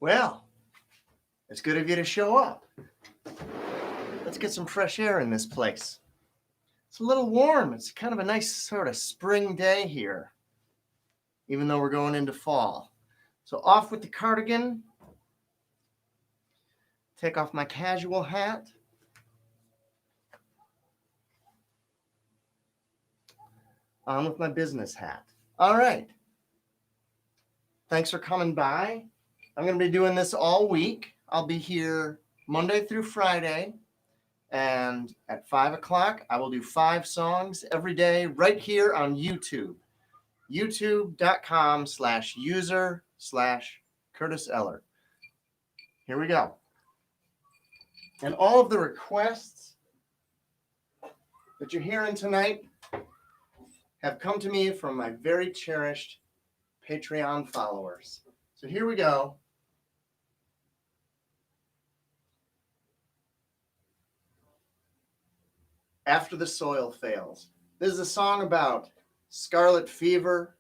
Well, it's good of you to show up. Let's get some fresh air in this place. It's a little warm. It's kind of a nice sort of spring day here, even though we're going into fall. So off with the cardigan. Take off my casual hat. On with my business hat. All right. Thanks for coming by. I'm going to be doing this all week. I'll be here Monday through Friday. And at 5 o'clock, I will do 5 songs every day right here on YouTube. youtube.com/user/Curtis Eller. Here we go. And all of the requests that you're hearing tonight have come to me from my very cherished Patreon followers. So here we go. After the Soil Fails. This is a song about scarlet fever.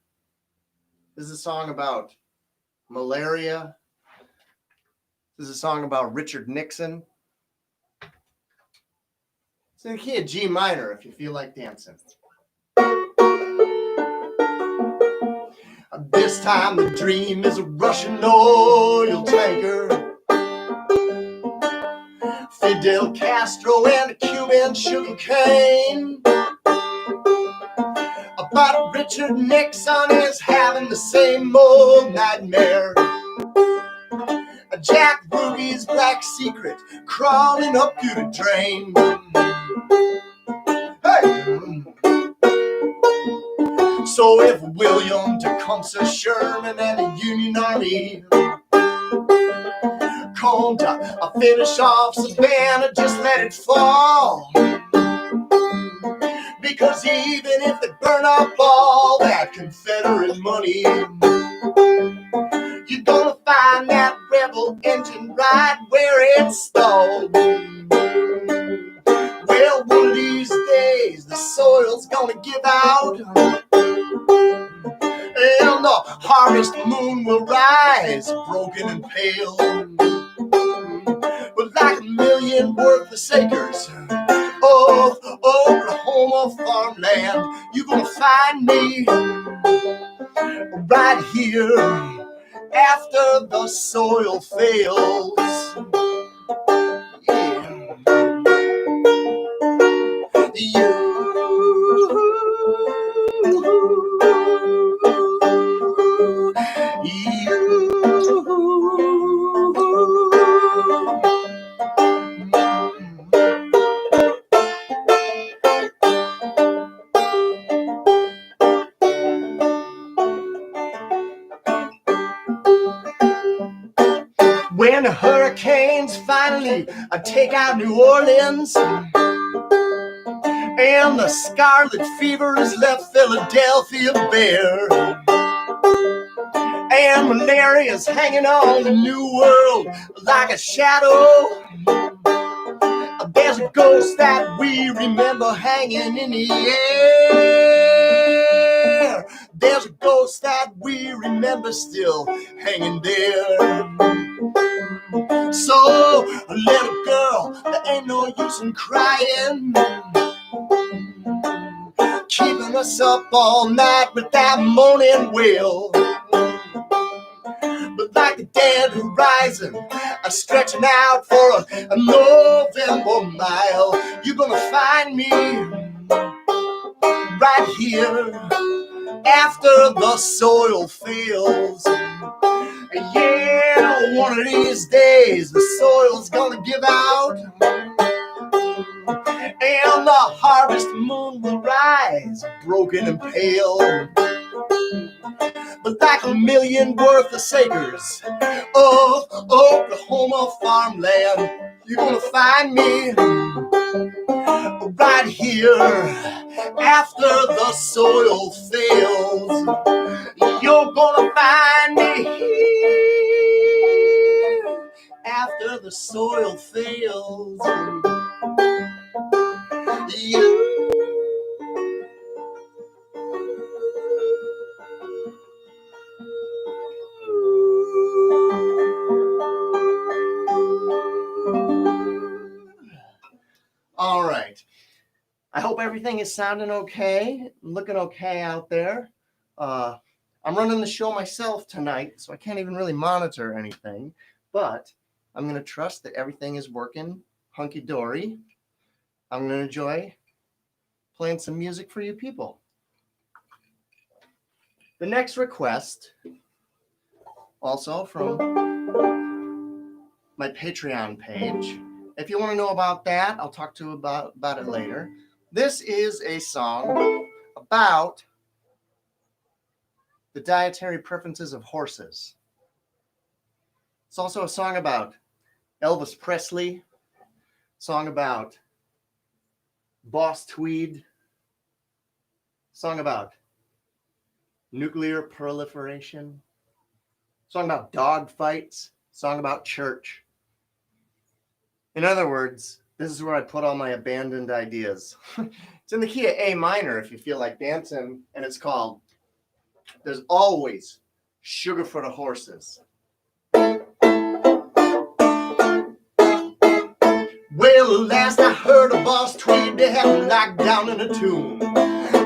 This is a song about malaria. This is a song about Richard Nixon. It's in the key of G minor if you feel like dancing. This time the dream is a Russian oil tanker. Fidel Castro and a Cuban sugar cane. But Richard Nixon is having the same old nightmare. Jack Ruby's black secret crawling up through the drain. Hey! So if William Tecumseh Sherman and the Union Army come to finish off Savannah, just let it fall. Because even if they burn up all that Confederate money, you're gonna find that rebel engine right where it's stalled. Well, one of these days the soil's gonna give out, and the harvest moon will rise, broken and pale. But like a million worthless acres of Oklahoma farmland, you're gonna find me right here after the soil fails. Yeah. When the hurricanes finally take out New Orleans, and the scarlet fever has left Philadelphia bare, and malaria's hanging on the New World like a shadow, there's a ghost that we remember hanging in the air. There's a ghost that we remember still hanging there. So, little girl, there ain't no use in crying, keeping us up all night with that moaning wail. But like the dead horizon, stretching out for a November mile, you're gonna find me right here after the soil fails. Yeah, one of these days the soil's gonna give out, and the harvest moon will rise, broken and pale. But like a million worthless acres of Oklahoma farmland, you're gonna find me right here after the soil fails. You're gonna find me here after the soil fails. hope everything is sounding okay, looking okay out there. I'm running the show myself tonight, so I can't even really monitor anything, but I'm going to trust that everything is working hunky-dory. I'm going to enjoy playing some music for you people. The next request, also from my Patreon page. If you want to know about that, I'll talk to you about it later. This is a song about the dietary preferences of horses. It's also a song about Elvis Presley, song about Boss Tweed, song about nuclear proliferation, song about dog fights, song about church. In other words, this is where I put all my abandoned ideas. It's in the key of A minor if you feel like dancing, and it's called There's Always Sugar for the Horses. Well, last I heard of Boss Tweed, they had him locked down in a tomb.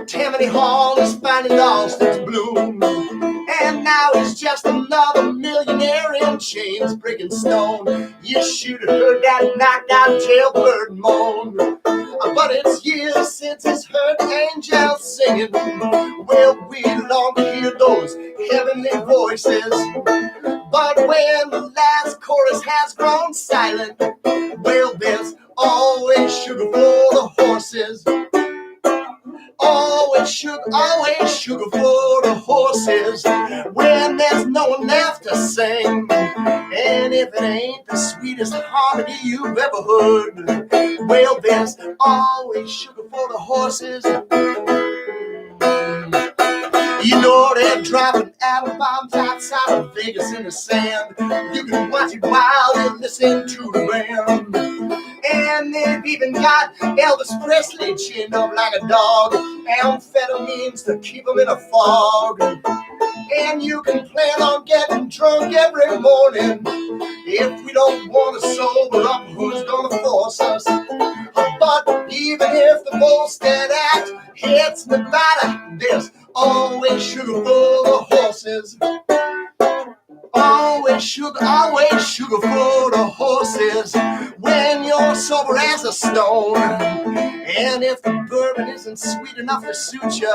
Tammany Hall is finally lost its bloom, and now he's just another millionaire in chains breaking stone. You should have heard that knocked out jailbird moan. But it's years since he's heard angels singing. Well, we long to hear those heavenly voices, but when the last chorus has grown silent, well, there's always sugar for the horses. Always sugar for the horses. When there's no one left to sing, and if it ain't the sweetest harmony you've ever heard, well, there's always sugar for the horses. You know they're dropping atom bombs outside of Vegas in the sand. You can watch it while you listen to the band. And they've even got Elvis Presley chinned up like a dog, amphetamines to keep him in a fog. And you can plan on getting drunk every morning. If we don't want to sober up, who's gonna force us? But even if the Volstead Act hits Nevada, there's always sugar for the horses. Always sugar for the horses. When you're sober as a stone, and if the bourbon isn't sweet enough to suit you,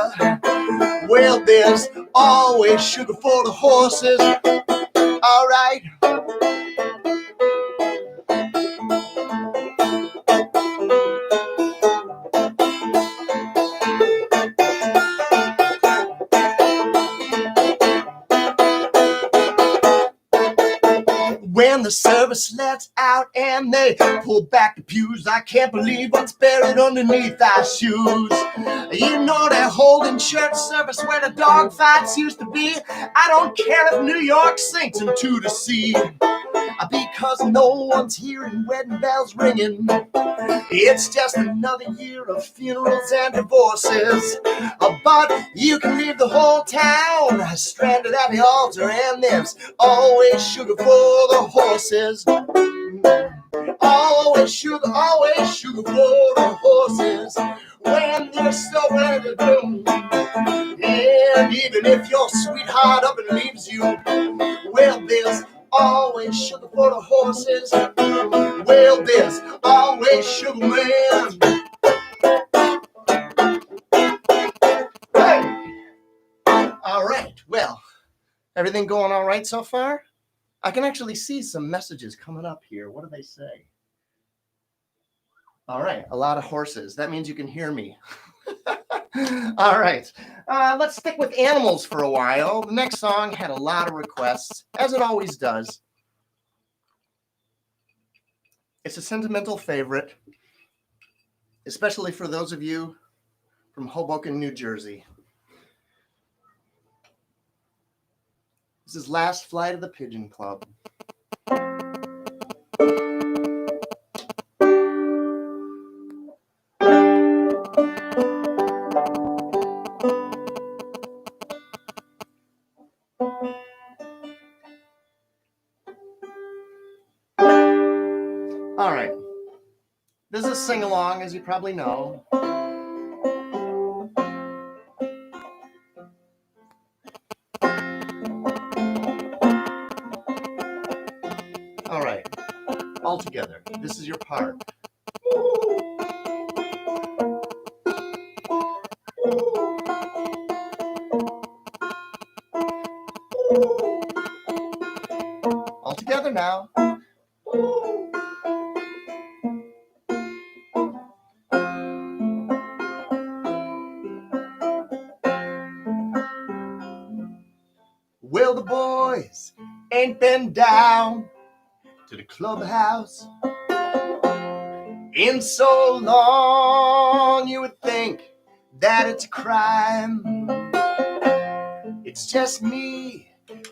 well, there's always sugar for the horses. All right. When the service lets out and they pull back the pews, I can't believe what's buried underneath our shoes. You know they're holding church service where the dog fights used to be. I don't care if New York sinks into the sea, because no one's hearing wedding bells ringing. It's just another year of funerals and divorces. But you can leave the whole town stranded at the altar, and there's always sugar for the horses. Always sugar for the horses. When they're so ready to do. And even if your sweetheart up and leaves you, well, there's always sugar for the horses. Well, there's always sugar, man. Hey! All right, well, everything going all right so far? I can actually see some messages coming up here. What do they say? All right, a lot of horses. That means you can hear me. All right, let's stick with animals for a while. The next song had a lot of requests, as it always does. It's a sentimental favorite, especially for those of you from Hoboken, New Jersey. This is Last Flight of the Pigeon Club. All right. This is a sing-along, as you probably know. all together. This is your part. All together now. Well, the boys ain't been down to the clubhouse in so long. You would think that it's a crime. It's just me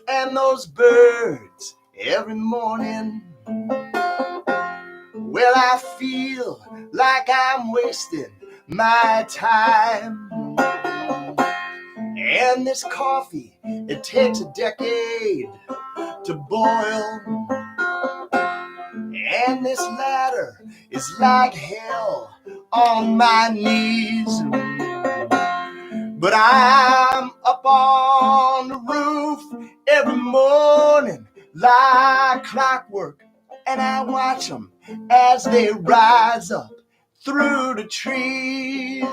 and those birds every morning. Well, I feel like I'm wasting my time. And this coffee, it takes a decade to boil. And this ladder is like hell on my knees. But I'm up on the roof every morning like clockwork, and I watch them as they rise up through the trees.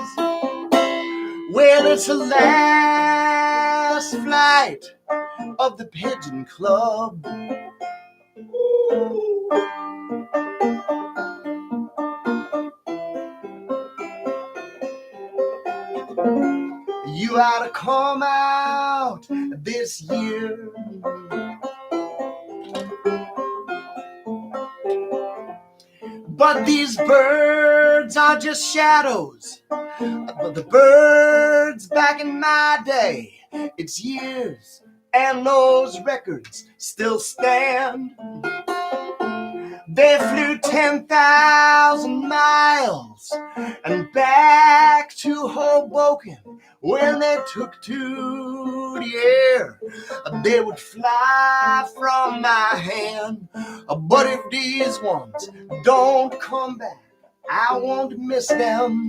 Well, it's the last flight of the Pigeon Club. You ought to come out this year. But these birds are just shadows. But the birds back in my day, it's years, and those records still stand. They flew 10,000 miles and back to Hoboken. When they took to the air, they would fly from my hand. But if these ones don't come back, I won't miss them.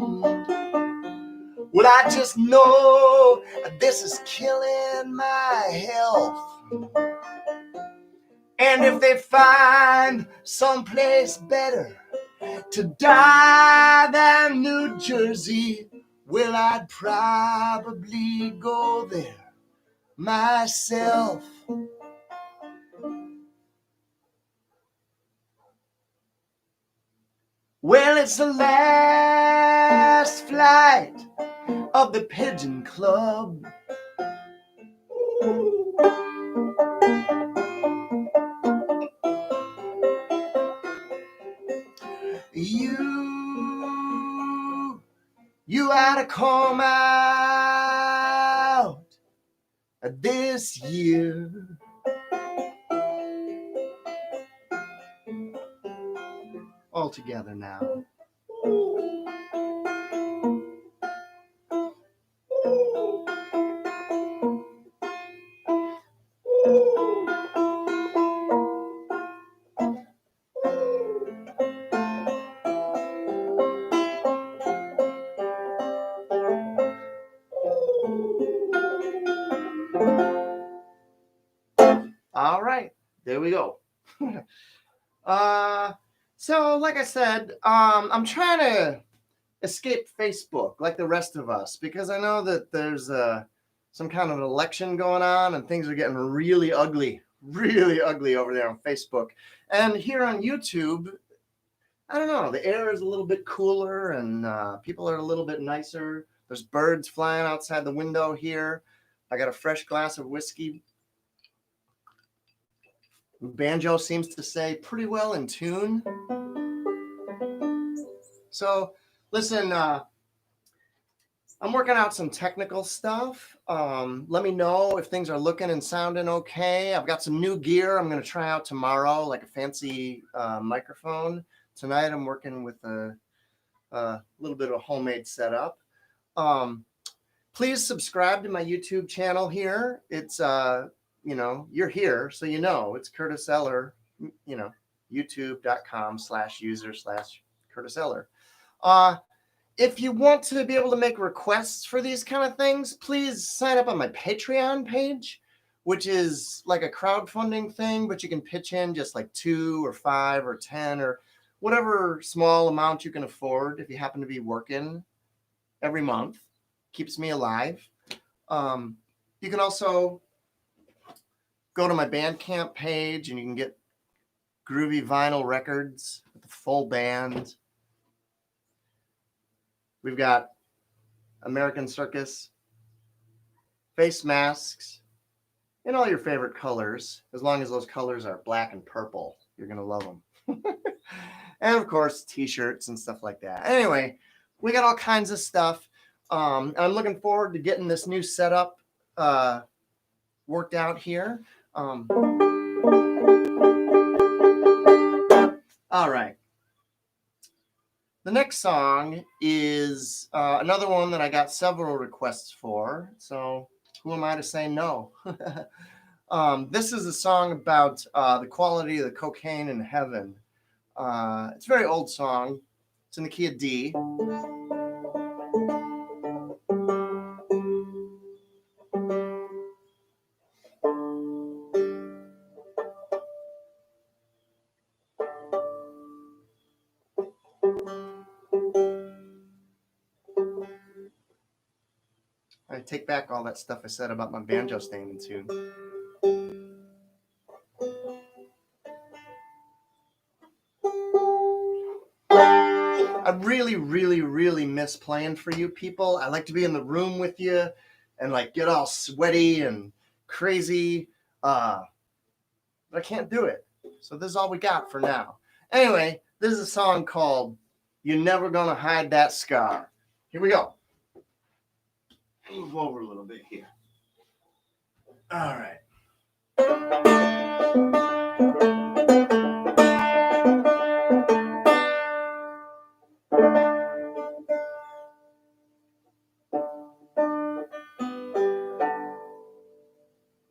Well, I just know this is killing my health. And if they find someplace better to die than New Jersey, well, I'd probably go there myself. Well, it's the last flight of the Pigeon Club. You ought to come out this year. All together now. All right, there we go. So like I said, I'm trying to escape Facebook like the rest of us, because I know that there's some kind of an election going on and things are getting really ugly over there on Facebook. And here on YouTube, I don't know, the air is a little bit cooler and people are a little bit nicer. There's birds flying outside the window here. I got a fresh glass of whiskey. Banjo seems to say pretty well in tune. So listen, I'm working out some technical stuff. Let me know if things are looking and sounding okay. I've got some new gear I'm going to try out tomorrow, like a fancy microphone. Tonight I'm working with a little bit of a homemade setup. Please subscribe to my YouTube channel here. It's you're here, so it's Curtis Eller, youtube.com/user/Curtis Eller. If you want to be able to make requests for these kind of things, please sign up on my Patreon page, which is like a crowdfunding thing, but you can pitch in just like 2 or 5 or 10 or whatever small amount you can afford if you happen to be working every month. Keeps me alive. You can also go to my Bandcamp page and you can get groovy vinyl records with the full band. We've got American Circus, face masks, in all your favorite colors. As long as those colors are black and purple, you're going to love them. And of course, t-shirts and stuff like that. Anyway, we got all kinds of stuff. And I'm looking forward to getting this new setup worked out here. All right. The next song is another one that I got several requests for. So who am I to say no? This is a song about the quality of the cocaine in heaven. It's a very old song. It's in the key of D. I take back all that stuff I said about my banjo staying in tune. I really, really, really miss playing for you people. I like to be in the room with you and like get all sweaty and crazy. But I can't do it. So this is all we got for now. Anyway, this is a song called You're Never Gonna Hide That Scar. Here we go. Move over a little bit here. All right.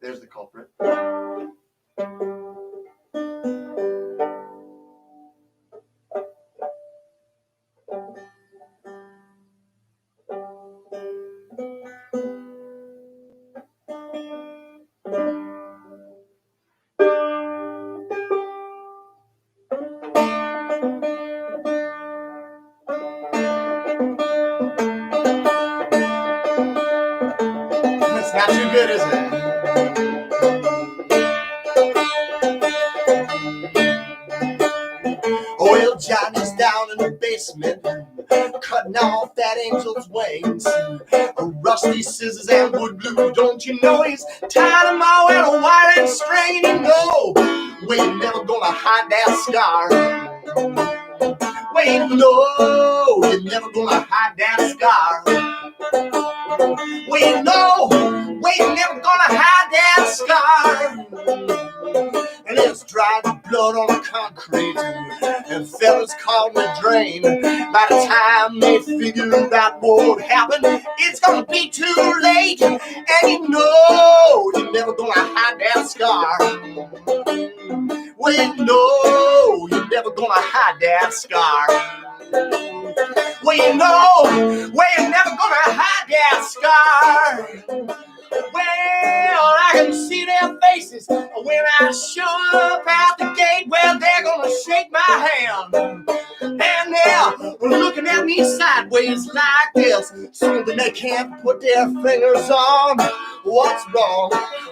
There's the culprit. It's not too good, is it? Well, Johnny's down in the basement, cutting off that angel's wings. Rusty scissors and wood glue, don't you know he's tied them all in a wire and string? You know, we ain't never gonna hide that scar. We know you're never gonna hide that scar. We know we ain't never gonna hide that scar. And it's dried blood on the concrete, and fellas called me drain. By the time they figure out what happened, it's gonna be too late. And you know you're never gonna hide that scar. We know you're never gonna hide that scar. We know we're never gonna hide that scar. Well, I can see their faces when I show up at the gate. Well, they're gonna shake my hand, and they're looking at me sideways like this, something they can't put their fingers on. What's wrong?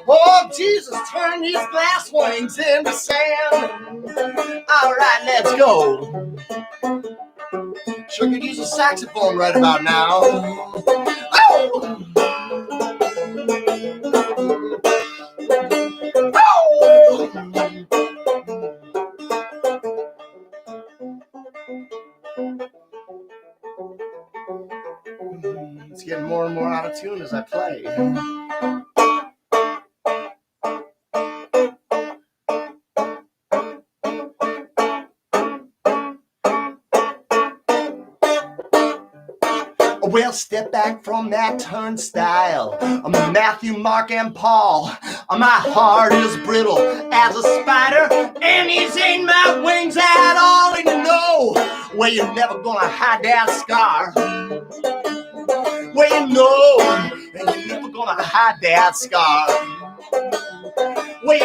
Oh, Jesus, turn these glass wings into sand. All right, let's go. Sure could use a saxophone right about now. Oh! It's getting more and more out of tune as I play. Well, step back from that turnstile. I'm Matthew, Mark, and Paul. My heart is brittle as a spider, and these ain't my wings at all. And you know, well, you're never gonna hide that scar. Well, you know, and you're never gonna hide that scar. Well,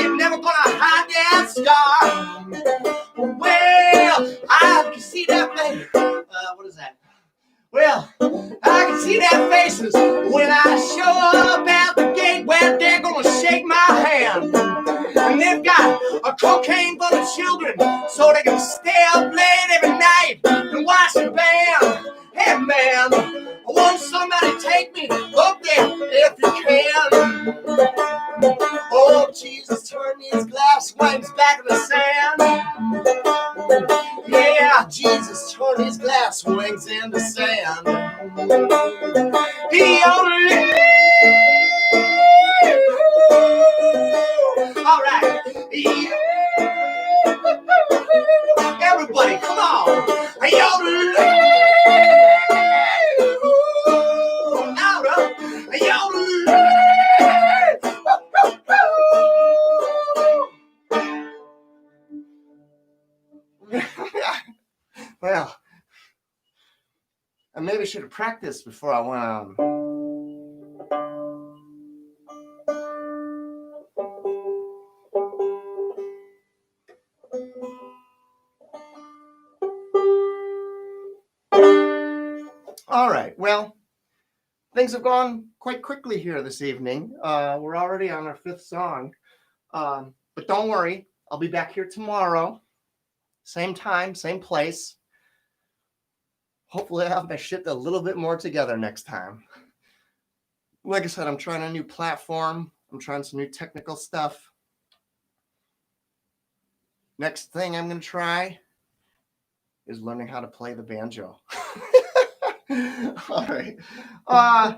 you're never gonna hide that scar. Well, I can see that face. What is that? Well, I can see their faces when I show up at the gate where they're gonna shake my hand. And they've got a cocaine for the children so they can stay up late every night and watch the band. Hey man, won't somebody take me up there if you can? Oh Jesus, turn these glass wings back in the sand. Yeah, Jesus, turn his glass wings into sand. He only. All right. Everybody, come on. He only. Out of. He only. Well, I maybe should have practiced before I went on. All right, well, things have gone quite quickly here this evening. We're already on our fifth song, but don't worry, I'll be back here tomorrow. Same time, same place. Hopefully I have my shit a little bit more together next time. Like I said, I'm trying a new platform. I'm trying some new technical stuff. Next thing I'm going to try is learning how to play the banjo. All right. I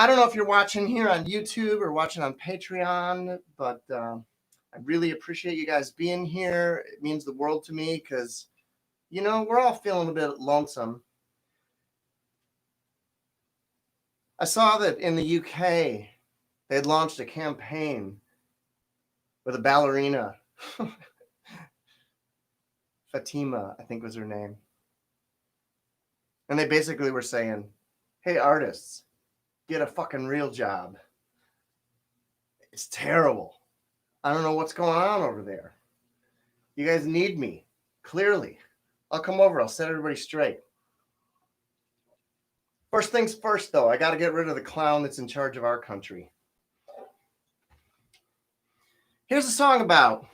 don't know if you're watching here on YouTube or watching on Patreon, but I really appreciate you guys being here. It means the world to me because, you know, we're all feeling a bit lonesome. I saw that in the UK, they had launched a campaign with a ballerina. Fatima, I think was her name. And they basically were saying, hey, artists, get a fucking real job. It's terrible. I don't know what's going on over there. You guys need me, clearly. I'll come over. I'll set everybody straight. First things first, though, I got to get rid of the clown that's in charge of our country. Here's a song about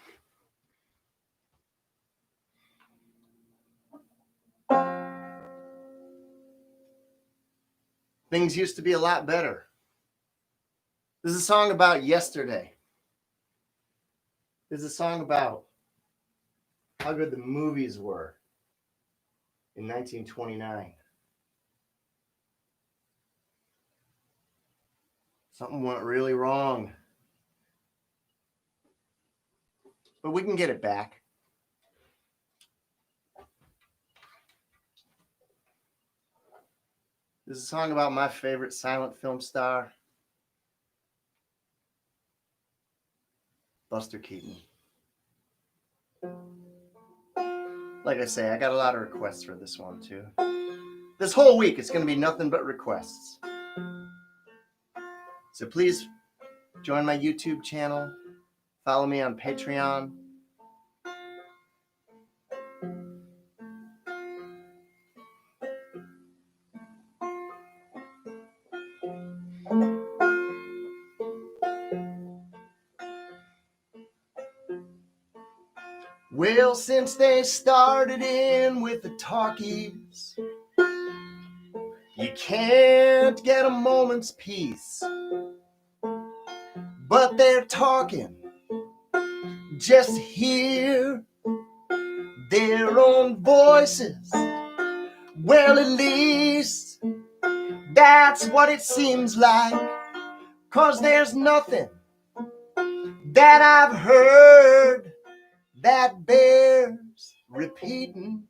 things used to be a lot better. This is a song about yesterday. This is a song about how good the movies were in 1929. Something went really wrong. But we can get it back. This is a song about my favorite silent film star, Buster Keaton. Like I say, I got a lot of requests for this one too. This whole week, it's going to be nothing but requests. So please join my YouTube channel. Follow me on Patreon. Well, since they started in with the talkies, you can't get a moment's peace. But they're talking, just hear their own voices. Well, at least that's what it seems like, 'cause there's nothing that I've heard that bears repeating.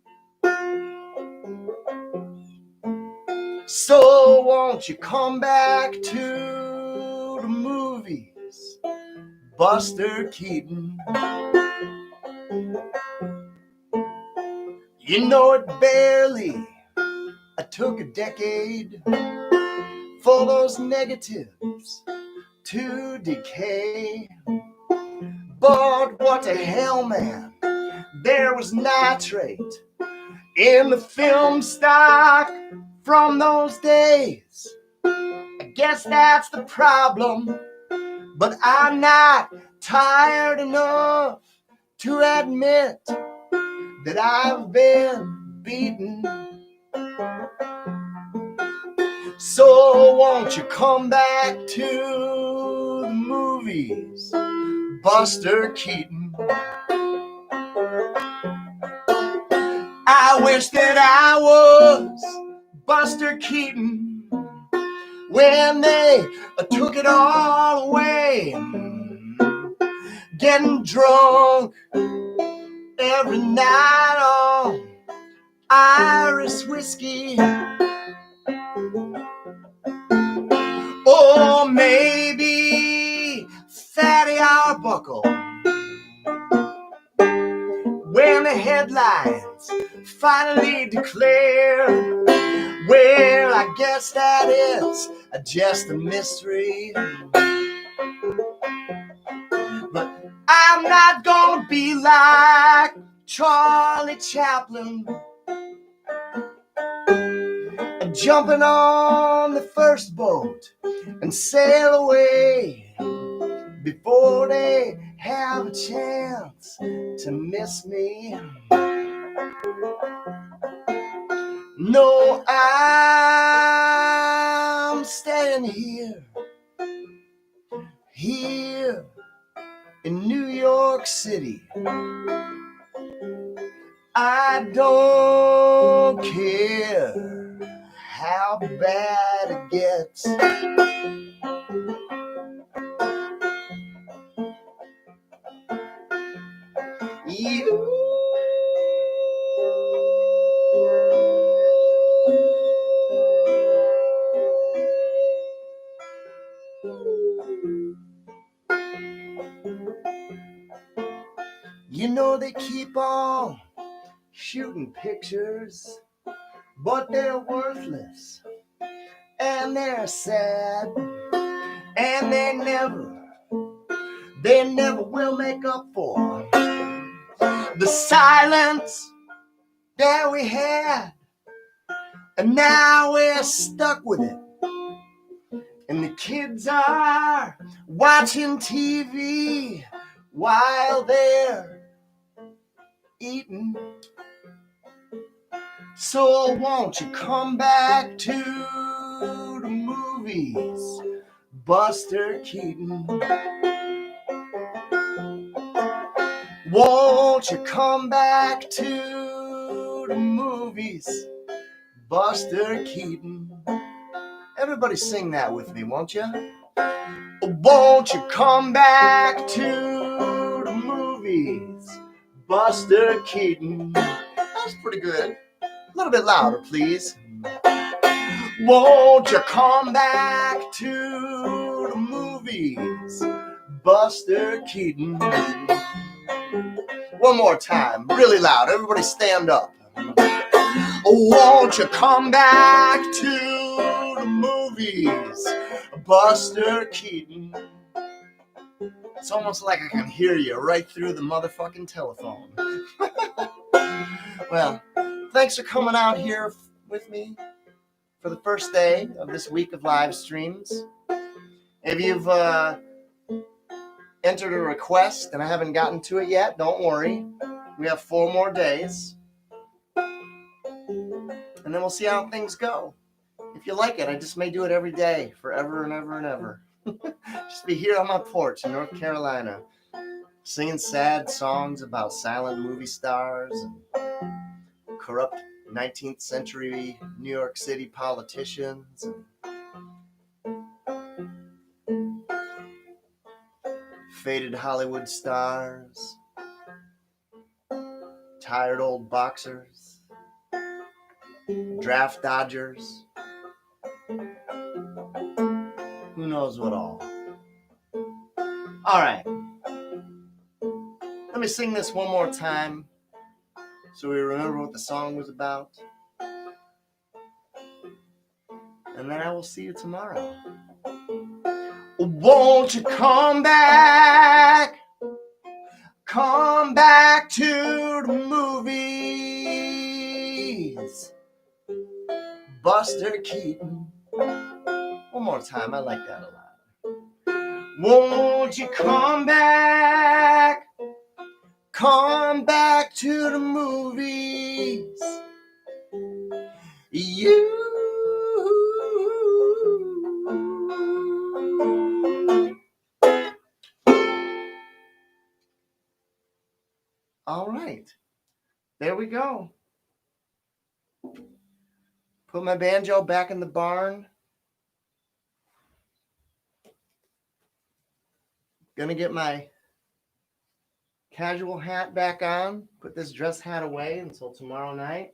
So won't you come back to the movies, Buster Keaton? You know it barely took a decade for those negatives to decay. But what the hell, man? There was nitrate in the film stock from those days. I guess that's the problem, but I'm not tired enough to admit that I've been beaten. So won't you come back to the movies, Buster Keaton? I wish that I was Buster Keaton when they took it all away. Getting drunk every night on Irish whiskey. Or maybe Fatty Arbuckle when the headlines finally declare, well, I guess that it's just a mystery. But I'm not gonna be like Charlie Chaplin, jumping on the first boat and sail away before they have a chance to miss me. No, I'm staying here in New York City. I don't care how bad it gets. You know they keep on shooting pictures, but they're worthless and they're sad, and they never will make up for the silence that we had, and now we're stuck with it. And the kids are watching TV while they're eating. So won't you come back to the movies, Buster Keaton? Won't you come back to the movies, Buster Keaton? Everybody sing that with me, won't you? Won't you come back to the movies, Buster Keaton? That's pretty good. A little bit louder, please. Won't you come back to the movies, Buster Keaton? One more time, really loud. Everybody stand up. Won't you come back to the movies, Buster Keaton? It's almost like I can hear you right through the motherfucking telephone. Well, thanks for coming out here with me for the first day of this week of live streams. If you've entered a request and I haven't gotten to it yet, don't worry. We have 4 more days. And then we'll see how things go. If you like it, I just may do it every day, forever and ever and ever. Just be here on my porch in North Carolina, singing sad songs about silent movie stars and corrupt 19th century New York City politicians and faded Hollywood stars, tired old boxers, draft dodgers, who knows what all. All right, let me sing this one more time so we remember what the song was about, and then I will see you tomorrow. Won't you come back? Come back to the movies. Buster Keaton. One more time, I like that a lot. Won't you come back? Come back to the movies. You. All right. There we go. Put my banjo back in the barn. Gonna get my casual hat back on. Put this dress hat away until tomorrow night.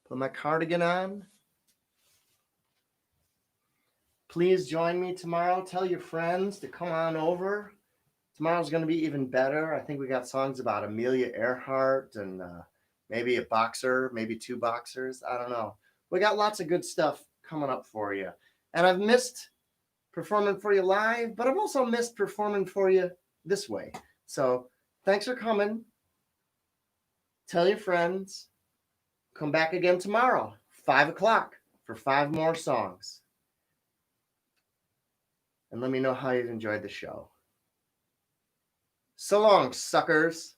Put my cardigan on. Please join me tomorrow. Tell your friends to come on over. Tomorrow's going to be even better. I think we got songs about Amelia Earhart and maybe a boxer, maybe two boxers. I don't know. We got lots of good stuff coming up for you. And I've missed performing for you live, but I've also missed performing for you this way. So thanks for coming. Tell your friends. Come back again tomorrow, 5 o'clock, for 5 more songs. And let me know how you've enjoyed the show. So long, suckers.